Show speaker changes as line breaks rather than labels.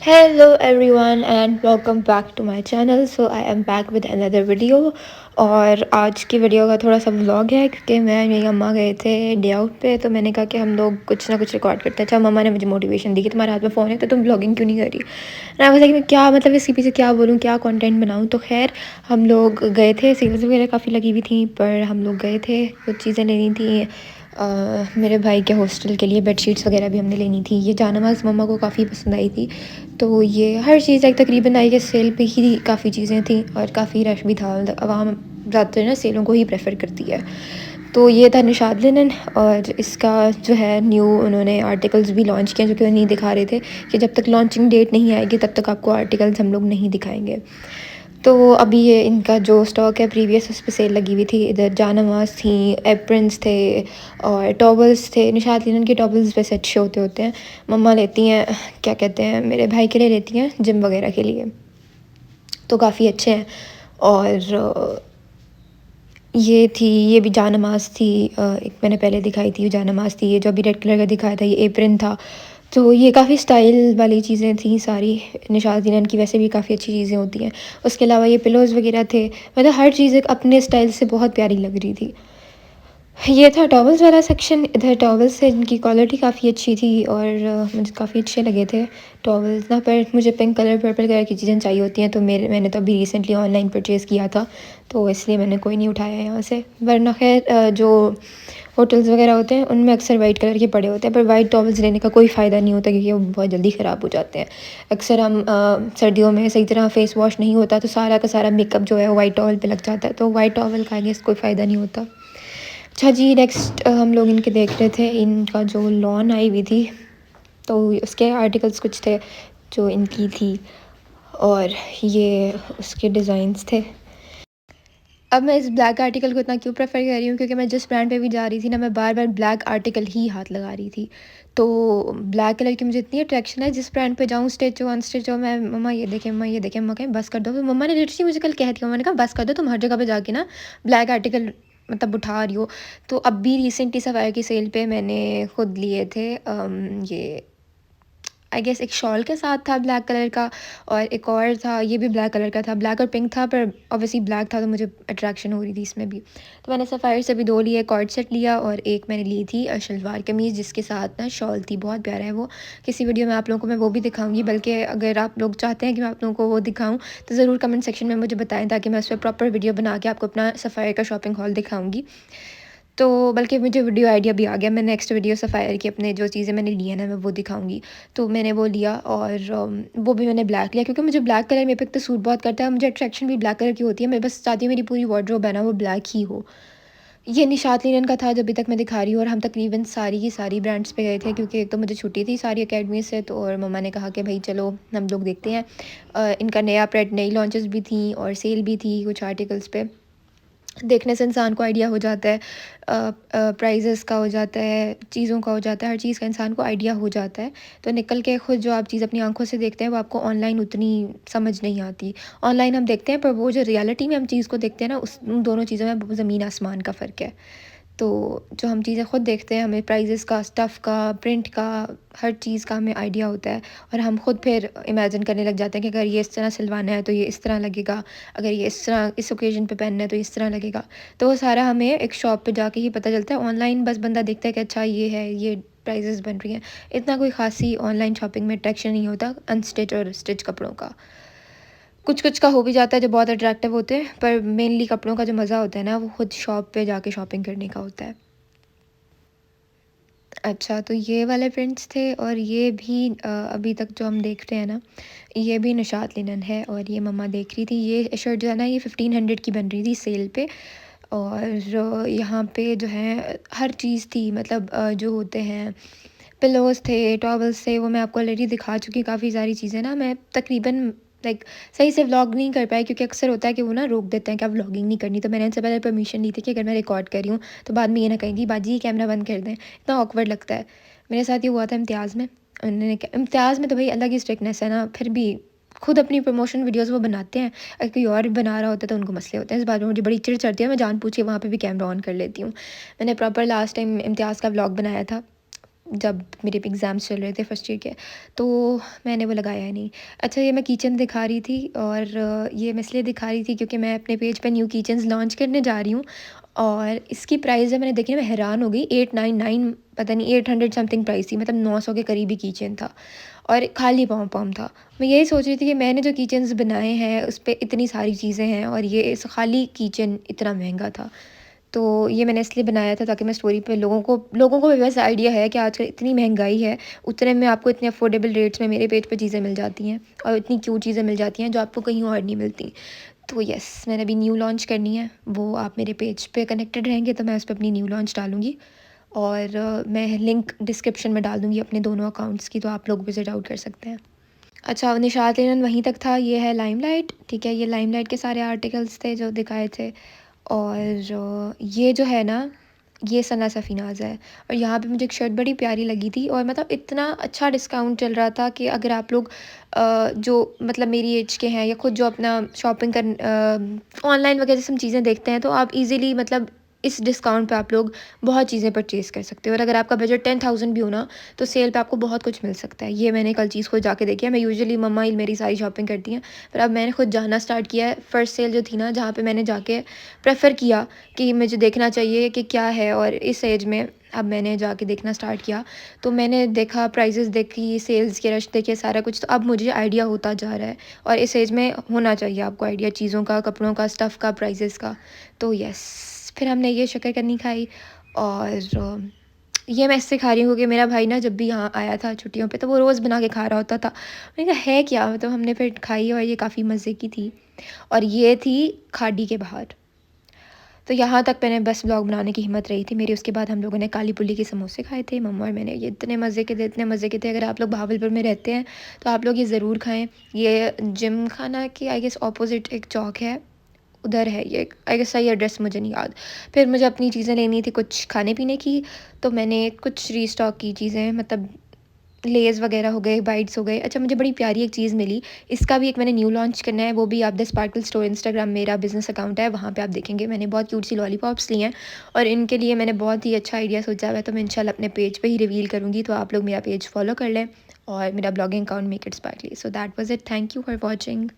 Hello everyone and welcome back to my channel. So I am back with another video. और आज की video का थोड़ा सा व्लॉग है क्योंकि मैं मेरी अम्मा गए थे डे आउट पे, तो मैंने कहा कि हम लोग कुछ ना कुछ रिकॉर्ड करते हैं। अच्छा, मम्मा ने मुझे मोटिवेशन दी कि तुम्हारे हाथ में फ़ोन है तो तुम ब्लॉगिंग क्यों नहीं कर रही। ना मुझे कि मैं क्या मतलब इसके पीछे क्या बोलूँ, क्या कंटेंट बनाऊँ। तो खैर हम लोग गए थे, सेल्स वगैरह काफ़ी लगी हुई थी, पर हम लोग गए थे, कुछ चीज़ें लेनी थी। मेरे भाई के हॉस्टल के लिए बेडशीट्स वगैरह भी हमने लेनी थी। ये जानमाज़ मम्मा को काफ़ी पसंद आई थी, तो ये हर चीज़ एक तकरीबन आई कि सेल पे ही काफ़ी चीज़ें थी और काफ़ी रश भी था। आवाम ज़्यादातर ना सेलों को ही प्रेफर करती है। तो ये था निशाद लिनन, और इसका जो है न्यू उन्होंने आर्टिकल्स भी लॉन्च किए जो कि वो नहीं दिखा रहे थे कि जब तक लॉन्चिंग डेट नहीं आएगी तब तक आपको आर्टिकल्स हम लोग नहीं दिखाएंगे। तो अभी ये इनका जो स्टॉक है प्रीवियस उस पर सेल लगी हुई थी। इधर जानमाज़ थी, एप्रन्स थे और टॉवल्स थे। निशात लिनन के टॉवल्स वैसे अच्छे होते होते हैं। मम्मा लेती हैं, क्या कहते हैं, मेरे भाई के लिए लेती हैं जिम वगैरह के लिए, तो काफ़ी अच्छे हैं। और ये भी जानमाज़ थी। एक मैंने पहले दिखाई थी जानमाज़ थी। ये जो अभी रेड कलर का दिखाया था ये एप्रन था। तो ये काफ़ी स्टाइल वाली चीज़ें थी सारी। निशात ज़ीनन की वैसे भी काफ़ी अच्छी चीज़ें होती हैं। उसके अलावा ये पिलोज़ वगैरह थे, मतलब हर चीज़ एक अपने स्टाइल से बहुत प्यारी लग रही थी। ये था टॉवल्स वाला सेक्शन। इधर टॉवल्स से इनकी क्वालिटी काफ़ी अच्छी थी और मुझे काफ़ी अच्छे लगे थे टॉवल्स ना। पर मुझे पिंक कलर पर्पल कलर की चीज़ें चाहिए होती हैं, तो मैंने तो अभी रिसेंटली ऑनलाइन परचेज़ किया था, तो इसलिए मैंने कोई नहीं उठाया यहाँ से। वरना खैर जो होटल्स वगैरह होते हैं उनमें अक्सर वाइट कलर के पड़े होते हैं, पर वाइट टॉवल्स लेने का कोई फ़ायदा नहीं होता क्योंकि वो बहुत जल्दी ख़राब हो जाते हैं। अक्सर हम सर्दियों में सही तरह फेस वॉश नहीं होता तो सारा का सारा मेकअप जो है वो वाइट टॉवल पे लग जाता है, तो वाइट टॉवल का आई गेस कोई फ़ायदा नहीं होता। अच्छा जी, नेक्स्ट हम लोग इनके देख रहे थे, इनका जो लॉन आई हुई थी तो उसके आर्टिकल्स कुछ थे जो इनकी थी, और ये उसके डिज़ाइंस थे। अब मैं इस ब्लैक आर्टिकल को इतना क्यों प्रेफर कर रही हूँ क्योंकि मैं जिस ब्रांड पे भी जा रही थी ना, मैं बार बार ब्लैक आर्टिकल ही हाथ लगा रही थी। तो ब्लैक कलर की मुझे इतनी अट्रैक्शन है, जिस ब्रांड पे जाऊँ, स्टिच हो अनस्टिच हो, मैं मम्मा ये देखें, मम्मा ये देखें, मम्मा कहें बस कर दो। तो मम्मा ने लिटरली मुझे कल कह दिया, मम्मा ने कहा बस कर दो, तुम हर जगह पे जाके ना ब्लैक आर्टिकल मतलब उठा रही हो। तो अब भी रिसेंटली सफ़ायर की सेल पे मैंने खुद लिए थे ये आई गेस एक शॉल के साथ था ब्लैक कलर का, और एक और था ये भी ब्लैक कलर का था। ब्लैक और पिंक था, पर ऑब्वियसली ब्लैक था तो मुझे अट्रैक्शन हो रही थी इसमें भी। तो मैंने सफ़ायर से भी 2 लिए, कॉर्ड सेट लिया और एक मैंने ली थी शलवार कमीज़ जिसके साथ ना शॉल थी। बहुत प्यारा है वो। किसी वीडियो में आप लोगों को मैं वो भी दिखाऊंगी, बल्कि अगर आप लोग चाहते हैं कि मैं आप लोगों को वो दिखाऊँ तो ज़रूर कमेंट सेक्शन में मुझे बताएं, ताकि मैं उस पर प्रॉपर वीडियो बना के आपको अपना सफ़ायर का शॉपिंग हॉल दिखाऊँगी। तो बल्कि मुझे वीडियो आइडिया भी आ गया। मैं नेक्स्ट वीडियो सफ़ायर की अपने जो चीज़ें मैंने ली है ना मैं वो दिखाऊंगी। तो मैंने वो लिया और वो भी मैंने ब्लैक लिया क्योंकि मुझे ब्लैक कलर मेरे पे एक तो सूट बहुत करता है। मुझे अट्रैक्शन भी ब्लैक कलर की होती है। मैं बस चाहती हूँ मेरी पूरी वार्डरोब है ना वो ब्लैक ही हो। ये निशात लिनन का था जो अभी तक मैं दिखा रही हूँ, और हम तकरीबन सारी की सारी ब्रांड्स पे गए थे क्योंकि एक तो मुझे छुट्टी थी सारी अकेडमी से, तो और मम्मा ने कहा कि भाई चलो हम लोग देखते हैं। इनका नया प्रेड नई लॉन्चेस भी थी और सेल भी थी कुछ आर्टिकल्स पे। देखने से इंसान को आइडिया हो जाता है, प्राइजेस का हो जाता है, चीज़ों का हो जाता है, हर चीज़ का इंसान को आइडिया हो जाता है। तो निकल के खुद जो आप चीज़ अपनी आंखों से देखते हैं वो आपको ऑनलाइन उतनी समझ नहीं आती। ऑनलाइन हम देखते हैं, पर वो जो रियलिटी में हम चीज़ को देखते हैं ना, उन दोनों चीज़ों में ज़मीन आसमान का फ़र्क है। तो जो हम चीज़ें खुद देखते हैं हमें प्राइजेस का, स्टफ़ का, प्रिंट का, हर चीज़ का हमें आइडिया होता है, और हम खुद फिर इमेजिन करने लग जाते हैं कि अगर ये इस तरह सिलवाना है तो ये इस तरह लगेगा, अगर ये इस तरह इस ओकेजन पे पहनना है तो इस तरह लगेगा। तो वो सारा हमें एक शॉप पे जाके ही पता चलता है। ऑनलाइन बस बंदा देखता है कि अच्छा ये है, ये प्राइजेस बन रही हैं। इतना कोई ख़ासी ऑनलाइन शॉपिंग में अट्रैक्शन नहीं होता अनस्टिच और स्टिच कपड़ों का। कुछ कुछ का हो भी जाता है जो बहुत अट्रैक्टिव होते हैं, पर मेनली कपड़ों का जो मज़ा होता है ना वो खुद शॉप पे जाके शॉपिंग करने का होता है। अच्छा, तो ये वाले प्रिंट्स थे, और ये भी अभी तक जो हम देख रहे हैं ना, ये भी निशात लिनन है, और ये मम्मा देख रही थी। ये शर्ट जो है ना ये 1500 की बन रही थी सेल पे। और यहाँ पे जो है हर चीज़ थी, मतलब जो होते हैं पिलोज़ थे, टॉवल्स थे, वो मैं आपको ऑलरेडी दिखा चुकी काफ़ी सारी चीज़ें ना। मैं तकरीबन लाइक सही से व्लॉग नहीं कर पाई क्योंकि अक्सर होता है कि वो ना रोक देते हैं कि आप व्लॉगिंग नहीं करनी। तो मैंने उनसे पहले परमिशन ली थी कि अगर मैं रिकॉर्ड कर रही हूँ तो बाद में ये ना कहेंगी बाजी ये कैमरा बंद कर दें, इतना ऑकवर्ड लगता है। मेरे साथ ये हुआ था इम्तियाज़ में। उन्होंने इम्तियाज़ में तो भाई अलग ही स्ट्रिक्टनेस है ना, फिर भी खुद अपनी प्रमोशन वीडियोस वो बनाते हैं। अगर कोई और बना रहा होता है तो उनको मसले होते हैं। इस बात में मुझे बड़ी चिढ़ चढ़ती है, मैं जान पूछ के वहाँ पे भी कैमरा ऑन कर लेती हूँ। मैंने प्रॉपर लास्ट टाइम इम्तियाज़ का व्लॉग बनाया था, जब मेरे एग्ज़ाम्स चल रहे थे फर्स्ट ईयर के, तो मैंने वो लगाया ही नहीं। अच्छा, ये मैं किचन दिखा रही थी, और ये मैं इसलिए दिखा रही थी क्योंकि मैं अपने पेज पे न्यू किचन्स लॉन्च करने जा रही हूँ, और इसकी प्राइस जब मैंने देखी ना, मैं हैरान हो गई। 899, पता नहीं 800 समथिंग प्राइस थी, मतलब 900 के करीब ही किचन था, और खाली पॉम-पॉम था। मैं यही सोच रही थी कि मैंने जो किचन्स बनाए हैं उस पे इतनी सारी चीज़ें हैं, और ये इस खाली किचन इतना महँगा था। तो ये मैंने इसलिए बनाया था ताकि मैं स्टोरी पे लोगों को भी वैसे आइडिया है कि आजकल इतनी महँगाई है, उतने में आपको इतने अफोर्डेबल रेट्स में मेरे पेज पे चीज़ें मिल जाती हैं, और इतनी क्यूट चीज़ें मिल जाती हैं जो आपको कहीं और नहीं मिलती। तो येस, मैंने अभी न्यू लॉन्च करनी है, वो आप मेरे पेज पे कनेक्टेड रहेंगे तो मैं उस पे अपनी न्यू लॉन्च डालूँगी, और मैं लिंक डिस्क्रिप्शन में डाल दूँगी अपने दोनों अकाउंट्स की, तो आप लोग विज़िट आउट कर सकते हैं। अच्छा, निशात लिनन वहीं तक था, ये है लाइमलाइट, ठीक है? ये लाइमलाइट के सारे आर्टिकल्स थे जो दिखाए थे, और ये जो है ना, ये सना सफ़ीनाज़ है, और यहाँ पे मुझे एक शर्ट बड़ी प्यारी लगी थी, और मतलब इतना अच्छा डिस्काउंट चल रहा था कि अगर आप लोग जो मतलब मेरी एज के हैं, या खुद जो अपना शॉपिंग ऑनलाइन वगैरह से हम चीज़ें देखते हैं, तो आप इजीली मतलब इस डिस्काउंट पे आप लोग बहुत चीज़ें परचेज़ कर सकते हो, और अगर आपका बजट 10,000 भी हो ना, तो सेल पे आपको बहुत कुछ मिल सकता है। ये मैंने कल चीज़ खुद जाके देखी है। मैं यूजुअली मम्मा ही मेरी सारी शॉपिंग करती हैं, पर अब मैंने खुद जाना स्टार्ट किया है। फर्स्ट सेल जो थी ना, जहाँ पे मैंने जाके प्रेफ़र किया कि मुझे देखना चाहिए कि क्या है, और इस एज में अब मैंने जाके देखना स्टार्ट किया, तो मैंने देखा, प्राइसेस देखी, सेल्स के रश देखे, सारा कुछ, तो अब मुझे आइडिया होता जा रहा है, और इस एज में होना चाहिए आपको आइडिया चीज़ों का, कपड़ों का, स्टफ़ का, प्राइसेस का। तो येस, फिर हमने ये शकरकंदी खाई, और ये मैं इससे खा रही हूँ क्योंकि मेरा भाई ना जब भी यहाँ आया था छुट्टियों पे, तो वो रोज़ बना के खा रहा होता था। मैंने कहा है क्या? तो हमने फिर खाई, और ये काफ़ी मज़े की थी, और ये थी खाड़ी के बाहर। तो यहाँ तक मैंने बस व्लॉग बनाने की हिम्मत रही थी मेरी। उसके बाद हम लोगों ने काली पुली के समोसे खाए थे, मम्मा और मैंने। ये इतने मज़े के थे, इतने मज़े के थे। अगर आप लोग भावलपुर में रहते हैं तो आप लोग ये ज़रूर खाएँ। ये जिम खाना के आई गेस ऑपोज़िट एक चौक है, उधर है ये, आई गेस सही एड्रेस मुझे नहीं याद। फिर मुझे अपनी चीज़ें लेनी थी कुछ खाने-पीने की, तो मैंने कुछ रीस्टॉक की चीज़ें, मतलब लेज़ वगैरह हो गए, बाइट्स हो गए। अच्छा, मुझे बड़ी प्यारी एक चीज़ मिली, इसका भी एक मैंने न्यू लॉन्च करना है, वो भी आप द स्पार्कल स्टोर इंस्टाग्राम मेरा बिज़नेस अकाउंट है, वहाँ पे आप देखेंगे। मैंने बहुत क्यूट सी लॉलीपॉप्स ली हैं, और इनके लिए मैंने बहुत ही अच्छा आइडिया सोचा हुआ है, तो मैं इंशाल्लाह अपने पेज पे ही रिवील करूँगी, तो आप लोग मेरा पेज फॉलो कर लें, और मेरा blogging account make it sparkly. So that was it, thank you for watching.